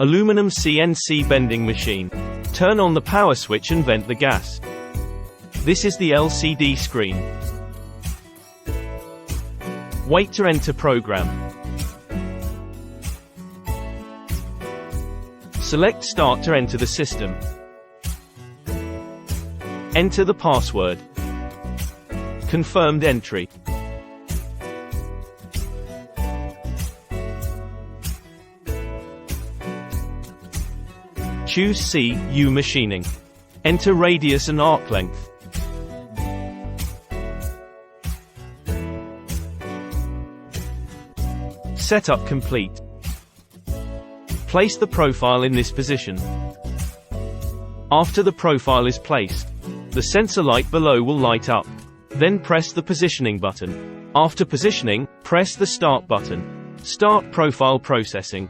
Aluminum CNC bending machine. Turn on the power switch and vent the gas. This is the LCD screen. Wait to enter program. Select Start to enter the system. Enter the password. Confirmed entry. Choose CU machining. Enter radius and arc length. Setup complete. Place the profile in this position. After the profile is placed, the sensor light below will light up. Then press the positioning button. After positioning, press the Start button. Start profile processing.